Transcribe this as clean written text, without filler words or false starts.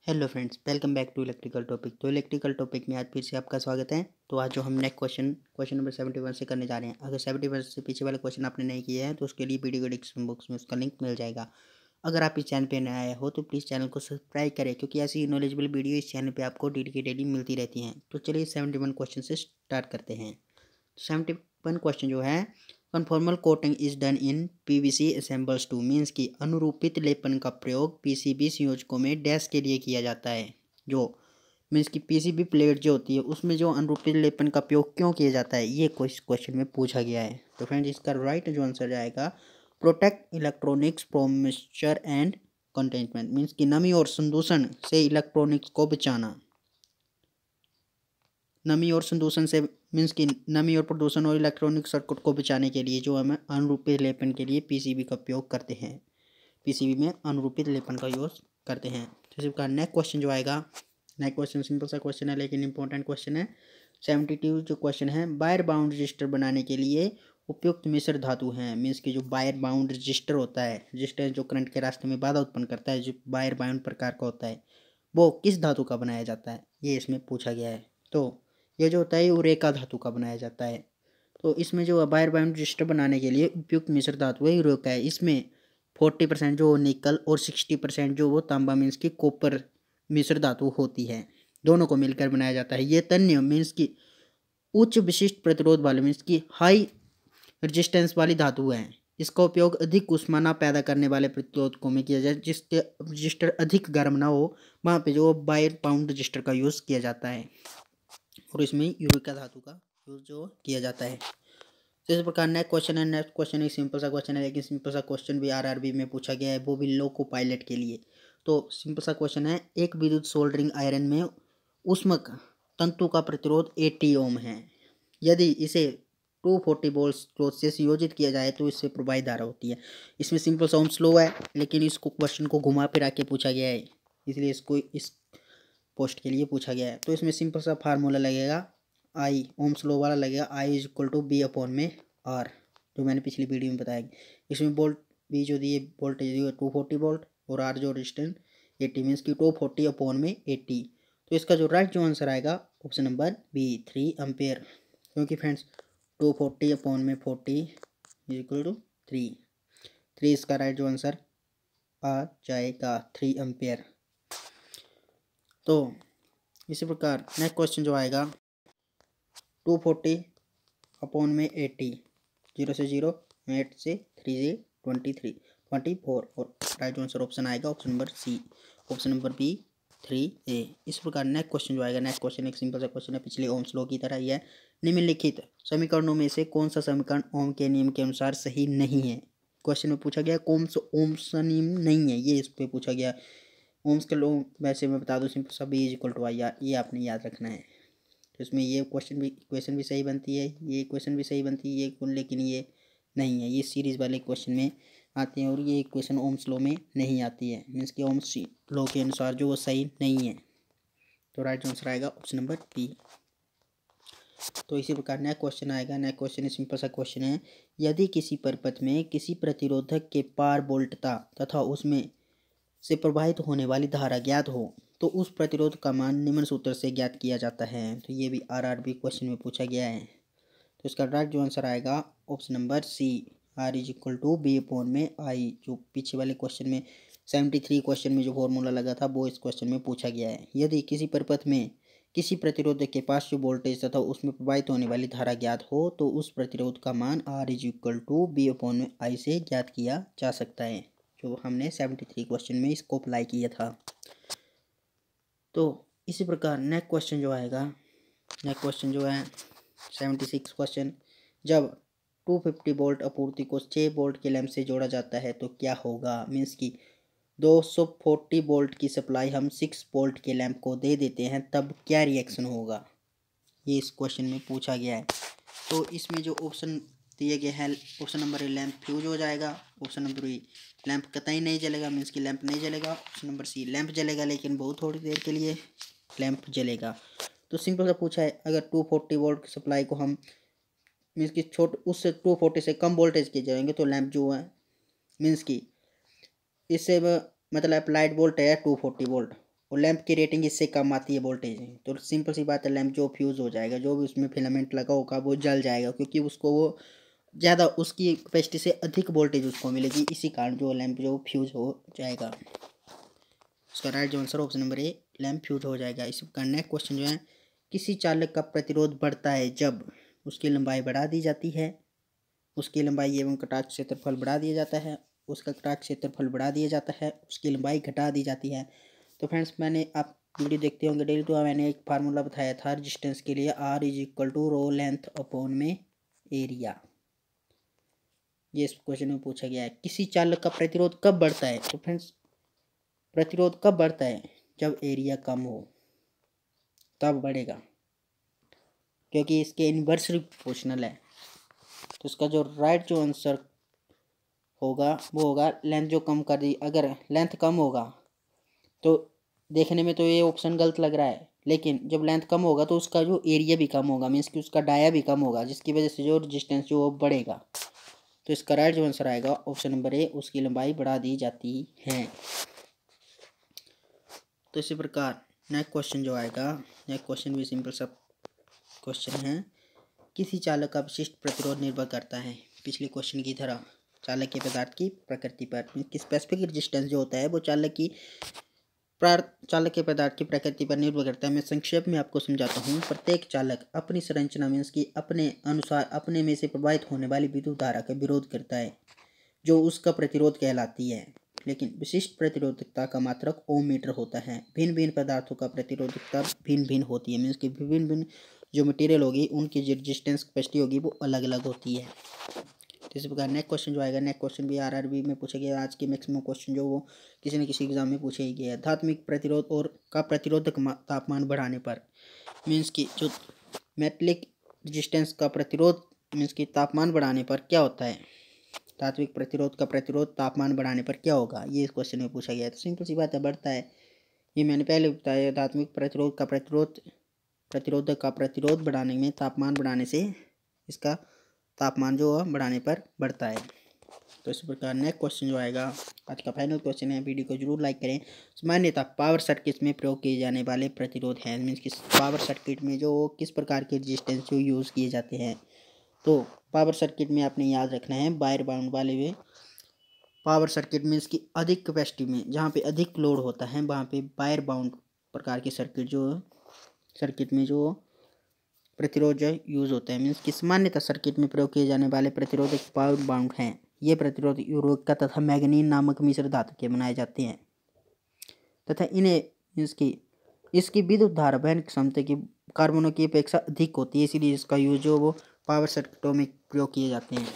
Hello friends, welcome back to electrical topic. तो electrical topic में आज फिर से आपका स्वागत है। तो आज जो हम नेक्स्ट क्वेश्चन नंबर 71 से करने जा रहे हैं। अगर 71 से पीछे वाले क्वेश्चन आपने नहीं किए हैं तो उसके लिए वीडियो के डिस्क्रिप्शन बॉक्स में उसका लिंक मिल जाएगा। अगर आप इस चैनल पे नए आए हो तो प्लीज़ चैनल को सब्सक्राइब करें, क्योंकि ऐसी नॉलेजेबल वीडियो इस चैनल पर आपको डेली की डेली मिलती रहती हैं। तो चलिए 71 क्वेश्चन से स्टार्ट करते हैं। 71 क्वेश्चन जो है, conformal coating is done in PVC assemblies to, means कि अनुरूपित लेपन का प्रयोग पीसीबी संयोजकों में डैश के लिए किया जाता है। जो मीन्स कि पीसीबी प्लेट जो होती है उसमें जो अनुरूपित लेपन का प्रयोग क्यों किया जाता है, ये क्वेश्चन में पूछा गया है। तो फ्रेंड्स, इसका राइट जो आंसर जाएगा, protect electronics from moisture and containment, means कि नमी और संदूषण से इलेक्ट्रॉनिक्स को बचाना। नमी और संदूषण से मीन्स कि नमी और प्रदूषण और इलेक्ट्रॉनिक सर्किट को बचाने के लिए जो हम अनुरूपित लेपन के लिए पीसीबी का उपयोग करते हैं, पीसीबी में अनुरूपित लेपन का यूज करते हैं। तो इसी प्रकार नेक्स्ट क्वेश्चन जो आएगा, नेक्स्ट क्वेश्चन सिंपल सा क्वेश्चन है लेकिन इंपॉर्टेंट क्वेश्चन है। 72 जो क्वेश्चन है, वायर बाउंड रजिस्टर बनाने के लिए उपयुक्त मिश्र धातु हैं। मीन्स कि जो वायर बाउंड रजिस्टर होता है, रजिस्टर जो करंट के रास्ते में बाधा उत्पन्न करता है, जो वायर बाउंड प्रकार का होता है, वो किस धातु का बनाया जाता है, ये इसमें पूछा गया है। तो ये जो होता है यूरेका धातु का बनाया जाता है। तो इसमें जो वायर बाउंड रजिस्टर बनाने के लिए उपयुक्त मिश्र धातु है यूरेका है। इसमें 40% जो निकल और 60% जो वो तांबा मीन्स की कॉपर मिश्र धातु होती है, दोनों को मिलकर बनाया जाता है। ये तन्य मीन्स की उच्च विशिष्ट प्रतिरोध वाले मीन्स की हाई रेजिस्टेंस वाली धातु है। इसका उपयोग अधिक उष्मा पैदा करने वाले प्रतिरोधकों में किया जाए, जिसके रजिस्टर अधिक गर्म ना हो, वहाँ पे जो वायर बाउंड रजिस्टर का यूज़ किया जाता है और इसमें यूरेका धातु का यूज़ जो किया जाता है। तो इस प्रकार नेक्स्ट क्वेश्चन है। नेक्स्ट क्वेश्चन एक सिंपल सा क्वेश्चन है, लेकिन सिंपल सा क्वेश्चन भी आरआरबी में पूछा गया है, वो भी लोको पायलट के लिए। तो सिंपल सा क्वेश्चन है, एक विद्युत सोल्डरिंग आयरन में उष्मक तंतु का प्रतिरोध 80 ओम है। यदि इसे 240 वोल्ट स्रोत से संयोजित किया जाए तो इससे प्रवाहित धारा होती है। इसमें सिंपल सा ओम्स लॉ है, लेकिन इसको क्वेश्चन को घुमा फिरा के पूछा गया है, इसलिए इसको इस पोस्ट के लिए पूछा गया है। तो इसमें सिंपल सा फार्मूला लगेगा, आई ओम्स लॉ वाला लगेगा, I is equal to B upon में आर, जो मैंने पिछली वीडियो में बताया। इसमें वोल्ट बी जो दिए वोल्टेज दिए 240 वोल्ट और आर जो रेजिस्टेंस 80 मीन्स की 240 अपॉन में 80। तो इसका जो राइट जो आंसर आएगा ऑप्शन नंबर बी 3 एम्पेयर, क्योंकि फ्रेंड्स 240 अपॉन में 40 इज इक्वल टू 3 इसका राइट जो आंसर आ जाएगा 3 एम्पेयर। तो इसी प्रकार नेक्स्ट क्वेश्चन जो आएगा, 240 अपॉन में 80, 0 से 0, 8 से 3 से 23, 24 और राइट आंसर ऑप्शन आएगा option number C, option number B 3A। इस प्रकार नेक्स्ट क्वेश्चन जो आएगा, नेक्स्ट क्वेश्चन एक सिंपल सा क्वेश्चन है, पिछले ओम्स लॉ की तरह ही है। निम्नलिखित समीकरणों में से कौन सा समीकरण ओम के नियम के अनुसार सही नहीं है। क्वेश्चन में पूछा गया कौन सा ओम्स नियम नहीं है, ये इस पर पूछा गया। ओम्स के लॉ वैसे मैं बता दूं सिंपल सा, B is equal to I R, ये आपने याद रखना है। तो इसमें ये क्वेश्चन भी सही बनती है, ये क्वेश्चन भी सही बनती है, ये लेकिन ये नहीं है, ये सीरीज वाले क्वेश्चन में आते हैं और ये इक्वेशन ओम्स लॉ में नहीं आती है, मीन्स कि ओम्स लॉ के अनुसार जो वो सही नहीं है। तो राइट आंसर आएगा ऑप्शन नंबर बी। तो इसी प्रकार नेक्स्ट क्वेश्चन आएगा। नेक्स्ट क्वेश्चन सिंपल सा क्वेश्चन है, यदि किसी परिपथ में किसी प्रतिरोधक के पार वोल्टता तथा उसमें से प्रवाहित होने वाली धारा ज्ञात हो तो उस प्रतिरोध का मान निम्न सूत्र से ज्ञात किया जाता है। तो ये भी आरआरबी क्वेश्चन में पूछा गया है। तो इसका राइट जो आंसर आएगा option number C, R is equal to B upon में आई, जो पीछे वाले क्वेश्चन में 73 क्वेश्चन में जो फॉर्मूला लगा था वो इस क्वेश्चन में पूछा गया है। यदि किसी परिपथ में किसी प्रतिरोधक के पास जो वोल्टेज तथा उसमें प्रवाहित होने वाली धारा ज्ञात हो तो उस प्रतिरोध का मान R is equal to B upon में आई से ज्ञात किया जा सकता है, जो हमने 73 क्वेश्चन में इसको अप्लाई किया था। तो इसी प्रकार नेक्स्ट क्वेश्चन जो आएगा, नेक्स्ट क्वेश्चन जो है 76 क्वेश्चन, जब 250 वोल्ट आपूर्ति को 6 वोल्ट के लैंप से जोड़ा जाता है तो क्या होगा। मीन्स कि 240 वोल्ट की सप्लाई हम 6 वोल्ट के लैंप को दे देते हैं, तब क्या रिएक्शन होगा, ये इस क्वेश्चन में पूछा गया है। तो इसमें जो ऑप्शन दिए गए हैं, option number A lamp fuse हो जाएगा, ऑप्शन नंबर बी लैंप कतई नहीं जलेगा, मीन्स कि लैंप नहीं जलेगा, ऑप्शन नंबर सी लैंप जलेगा लेकिन बहुत थोड़ी देर के लिए लैंप जलेगा। तो सिंपल सा पूछा है, अगर 240 वोल्ट की सप्लाई को हम मीन्स कि उससे 240 से कम वोल्टेज के जाएंगे तो लैंप जो है मीन्स कि इससे मतलब अप्लाइड वोल्ट है 240 वोल्ट और लैंप की रेटिंग इससे कम आती है वोल्टेज में, तो सिंपल सी बात है लैंप जो फ्यूज़ हो जाएगा, जो भी उसमें फिलामेंट लगा होगा वो जल जाएगा, क्योंकि उसको वो ज़्यादा उसकी कैपेसिटी से अधिक वोल्टेज उसको मिलेगी, इसी कारण जो लैंप जो फ्यूज़ हो जाएगा। उसका राइट जो answer option number A, lamp fuse हो जाएगा। इस प्रकार नेक्स्ट क्वेश्चन जो है, किसी चालक का प्रतिरोध बढ़ता है जब उसकी लंबाई बढ़ा दी जाती है, उसकी लंबाई एवं कटाक्ष क्षेत्रफल बढ़ा दिया जाता है, उसका कटाक्ष क्षेत्रफल बढ़ा दिया जाता है, उसकी लंबाई घटा दी जाती है। तो फ्रेंड्स मैंने आप वीडियो देखते होंगे डेली, तो मैंने एक फार्मूला बताया था रेजिस्टेंस के लिए, R is equal to rho length upon में एरिया। ये इस क्वेश्चन में पूछा गया है, किसी चालक का प्रतिरोध कब बढ़ता है। तो फ्रेंड्स प्रतिरोध कब बढ़ता है, जब एरिया कम हो तब बढ़ेगा, क्योंकि इसके इन्वर्सली प्रोपोर्शनल है। तो इसका जो राइट जो आंसर होगा वो होगा लेंथ जो कम कर दी। अगर लेंथ कम होगा तो देखने में तो ये ऑप्शन गलत लग रहा है, लेकिन जब लेंथ कम होगा तो उसका जो एरिया भी कम होगा, मीन्स कि उसका डाया भी कम होगा, जिसकी वजह से जो रेजिस्टेंस जो वो बढ़ेगा। तो इसका राइट जो आंसर आएगा ऑप्शन नंबर ए, उसकी लंबाई बढ़ा दी जाती है। तो इसी प्रकार नेक्स्ट क्वेश्चन जो आएगा, नेक्स्ट क्वेश्चन भी सिंपल सा क्वेश्चन है, किसी चालक का विशिष्ट प्रतिरोध निर्भर करता है पिछले क्वेश्चन की तरह चालक के पदार्थ की प्रकृति पर। स्पेसिफिक रेजिस्टेंस जो होता है वो चालक के पदार्थ की प्रकृति पर निर्भर करता है। मैं संक्षेप में आपको समझाता हूँ। प्रत्येक चालक अपनी संरचना मीन्स की अपने अनुसार अपने में से प्रवाहित होने वाली विद्युत धारा का विरोध करता है, जो उसका प्रतिरोध कहलाती है। लेकिन विशिष्ट प्रतिरोधकता का मात्रक ओम मीटर होता है। भिन्न भिन्न पदार्थों का प्रतिरोधकता भिन्न भिन्न होती है, मीन्स की विभिन्न भिन्न जो मटेरियल होगी उनकी जो रेजिस्टेंस कैपेसिटी होगी वो अलग अलग होती है। तो इसी प्रकार नेक्स्ट क्वेश्चन जो आएगा, नेक्स्ट क्वेश्चन भी आरआरबी में पूछा गया। आज के मैक्सिमम क्वेश्चन जो वो किसी न किसी एग्जाम में पूछे ही गए हैं। धात्मिक प्रतिरोध और का प्रतिरोधक तापमान बढ़ाने पर, मीन्स की जो मेटलिक रेजिस्टेंस का प्रतिरोध मीन्स की तापमान बढ़ाने पर क्या होता है। धात्विक प्रतिरोध का प्रतिरोध तापमान बढ़ाने पर क्या होगा, ये इस क्वेश्चन में पूछा गया है। तो सिंपल सी बात है, बढ़ता है। ये मैंने पहले बताया, धात्विक प्रतिरोधक का प्रतिरोध बढ़ाने में तापमान बढ़ाने से इसका तापमान जो है बढ़ाने पर बढ़ता है। तो इस प्रकार नेक्स्ट क्वेश्चन जो आएगा आज का फाइनल क्वेश्चन है। वीडियो को जरूर लाइक करें। सामान्यतः पावर सर्किट में प्रयोग किए जाने वाले प्रतिरोध हैं, मीन्स कि पावर सर्किट में जो किस प्रकार के रेजिस्टेंस जो यूज़ किए जाते हैं। तो पावर सर्किट में आपने याद रखना है वायर बाउंड वाले में। पावर सर्किट मीन्स की अधिक कैपेसिटी में जहाँ पे अधिक लोड होता है वहाँ पे वायर बाउंड प्रकार के सर्किट में जो प्रतिरोध जो यूज़ होता है, मीन्स कि सामान्यतः सर्किट में प्रयोग किए जाने वाले प्रतिरोधक पावर बाउंड हैं। ये प्रतिरोध यूरोका तथा मैग्नीन नामक मिश्र धातु के बनाए जाते हैं तथा इन्हें मीन्स की इसकी विद्युत धारा वहन क्षमता की कार्बनों की अपेक्षा अधिक होती है, इसलिए इसका यूज जो वो पावर सर्किटों में प्रयोग किए जाते हैं।